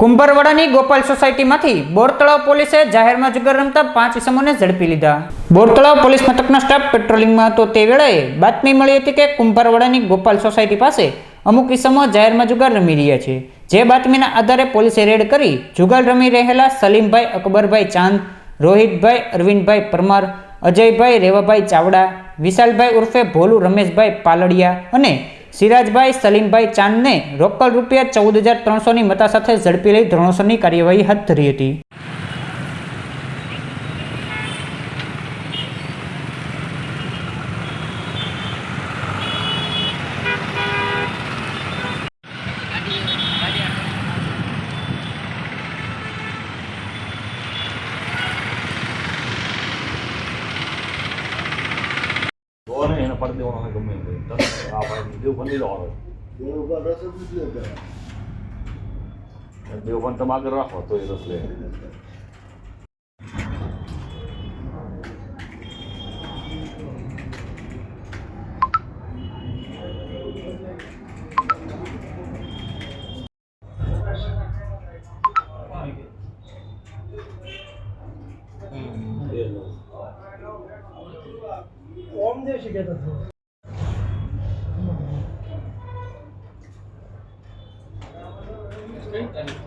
કુંભારવાડાની ગોપાલ સોસાયટીમાંથી બોરતળાવ પોલીસે જાહેરમાં જુગાર રમતા 5 ઇસમોને ઝડપી લીધા। બોરતળાવ પોલીસ મથકનો સ્ટાફ પેટ્રોલિંગમાં હતો તે વેળાએ બાતમી મળી હતી કે કુંભારવાડાની ગોપાલ સોસાયટી પાસે અમુક ઇસમો જાહેરમાં જુગાર રમી રહ્યા છે। જે બાતમીના આધારે પોલીસે રેડ કરી જુગાર રમી રહેલા સલીમભાઈ અકબરભાઈ ચાંદ, રોહિતભાઈ અરવિંદભાઈ પરમાર, અજયભાઈ રેવાભાઈ ચાવડા, વિશાલભાઈ ઉર્ફે ભોલુ રમેશભાઈ પાલડિયા અને સિરાજભાઈ સલીમભાઈ ચાંદને રોકડ રૂપિયા 14,300ની મતા સાથે ઝડપી લઈ ધોરણસરની કાર્યવાહી હાથ ધરી હતી। એને પડી દેવાનો ગમે દેવ પણ તમે આગળ રાખો તો એ રસ લે। ઓમ દે શકે તો કઈ તારીખ